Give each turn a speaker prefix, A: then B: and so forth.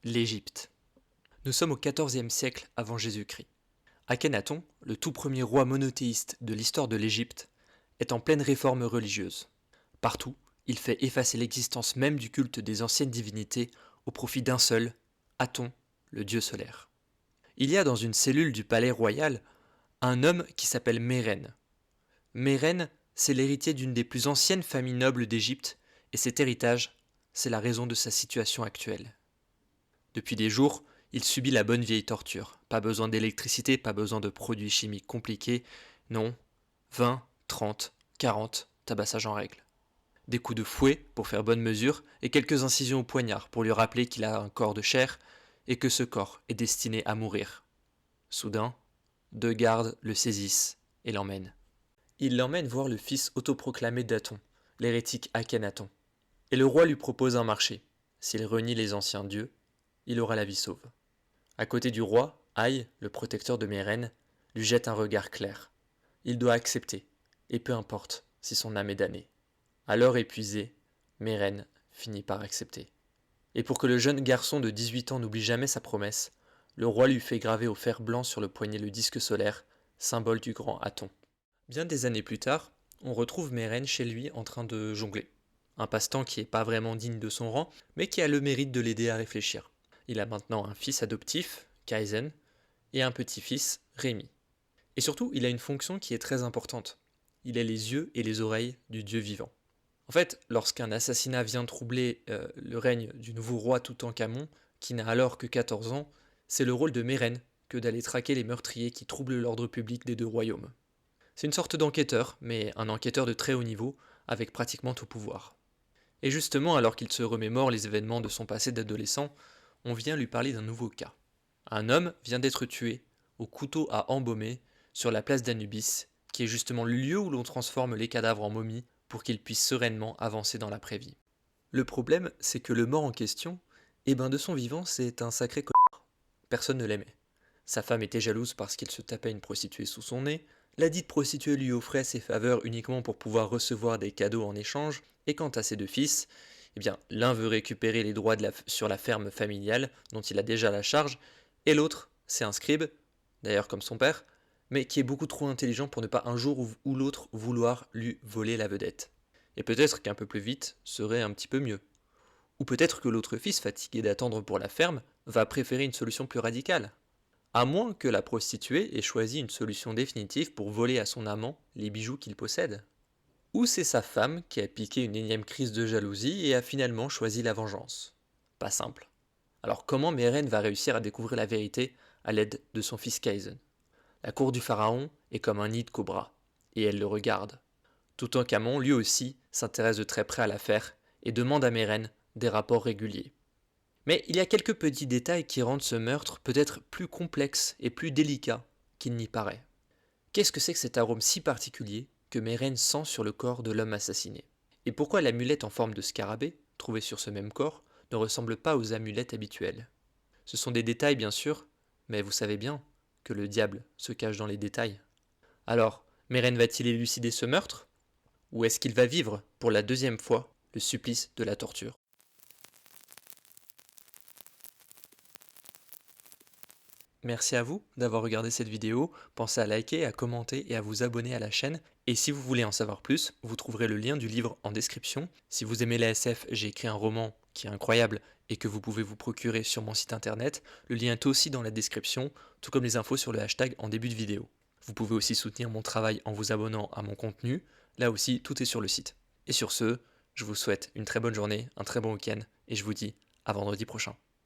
A: L'Égypte. Nous sommes au XIVe siècle avant Jésus-Christ. Akhenaton, le tout premier roi monothéiste de l'histoire de l'Égypte, est en pleine réforme religieuse. Partout, il fait effacer l'existence même du culte des anciennes divinités au profit d'un seul, Aton, le dieu solaire. Il y a dans une cellule du palais royal un homme qui s'appelle Mérène. Mérène, c'est l'héritier d'une des plus anciennes familles nobles d'Égypte, et cet héritage, c'est la raison de sa situation actuelle. Depuis des jours, il subit la bonne vieille torture. Pas besoin d'électricité, pas besoin de produits chimiques compliqués. Non, 20, 30, 40, tabassage en règle. Des coups de fouet pour faire bonne mesure et quelques incisions au poignard pour lui rappeler qu'il a un corps de chair et que ce corps est destiné à mourir. Soudain, deux gardes le saisissent et l'emmènent. Ils l'emmènent voir le fils autoproclamé d'Aton, l'hérétique Akhenaton. Et le roi lui propose un marché. S'il renie les anciens dieux, il aura la vie sauve. À côté du roi, Aïe, le protecteur de Mérène, lui jette un regard clair. Il doit accepter, et peu importe si son âme est damnée. Alors épuisé, Mérène finit par accepter. Et pour que le jeune garçon de 18 ans n'oublie jamais sa promesse, le roi lui fait graver au fer blanc sur le poignet le disque solaire, symbole du grand Aton. Bien des années plus tard, on retrouve Mérène chez lui en train de jongler. Un passe-temps qui n'est pas vraiment digne de son rang, mais qui a le mérite de l'aider à réfléchir. Il a maintenant un fils adoptif, Kaizen, et un petit-fils, Rémi. Et surtout, il a une fonction qui est très importante. Il a les yeux et les oreilles du Dieu vivant. En fait, lorsqu'un assassinat vient troubler le règne du nouveau roi Toutankhamon, qui n'a alors que 14 ans, c'est le rôle de Mérène que d'aller traquer les meurtriers qui troublent l'ordre public des deux royaumes. C'est une sorte d'enquêteur, mais un enquêteur de très haut niveau, avec pratiquement tout pouvoir. Et justement, alors qu'il se remémore les événements de son passé d'adolescent, on vient lui parler d'un nouveau cas. Un homme vient d'être tué, au couteau à embaumer, sur la place d'Anubis, qui est justement le lieu où l'on transforme les cadavres en momies pour qu'ils puissent sereinement avancer dans l'après-vie. Le problème, c'est que le mort en question, de son vivant, c'est un sacré connard. Personne ne l'aimait. Sa femme était jalouse parce qu'il se tapait une prostituée sous son nez, la dite prostituée lui offrait ses faveurs uniquement pour pouvoir recevoir des cadeaux en échange, et quant à ses deux fils, l'un veut récupérer les droits sur la ferme familiale dont il a déjà la charge, et l'autre, c'est un scribe, d'ailleurs comme son père, mais qui est beaucoup trop intelligent pour ne pas un jour ou l'autre vouloir lui voler la vedette. Et peut-être qu'un peu plus vite serait un petit peu mieux. Ou peut-être que l'autre fils, fatigué d'attendre pour la ferme, va préférer une solution plus radicale. À moins que la prostituée ait choisi une solution définitive pour voler à son amant les bijoux qu'il possède. Ou c'est sa femme qui a piqué une énième crise de jalousie et a finalement choisi la vengeance. Pas simple. Alors comment Mérène va réussir à découvrir la vérité à l'aide de son fils Kaizen? La cour du pharaon est comme un nid de cobras, et elle le regarde. Toutankhamon, lui aussi, s'intéresse de très près à l'affaire et demande à Mérène des rapports réguliers. Mais il y a quelques petits détails qui rendent ce meurtre peut-être plus complexe et plus délicat qu'il n'y paraît. Qu'est-ce que c'est que cet arôme si particulier que Mérène sent sur le corps de l'homme assassiné? Et pourquoi l'amulette en forme de scarabée, trouvée sur ce même corps, ne ressemble pas aux amulettes habituelles? Ce sont des détails bien sûr, mais vous savez bien que le diable se cache dans les détails. Alors, Mérène va-t-il élucider ce meurtre? Ou est-ce qu'il va vivre, pour la deuxième fois, le supplice de la torture? Merci à vous d'avoir regardé cette vidéo, pensez à liker, à commenter et à vous abonner à la chaîne. Et si vous voulez en savoir plus, vous trouverez le lien du livre en description. Si vous aimez la SF, j'ai écrit un roman qui est incroyable et que vous pouvez vous procurer sur mon site internet. Le lien est aussi dans la description, tout comme les infos sur le hashtag en début de vidéo. Vous pouvez aussi soutenir mon travail en vous abonnant à mon contenu, là aussi tout est sur le site. Et sur ce, je vous souhaite une très bonne journée, un très bon week-end et je vous dis à vendredi prochain.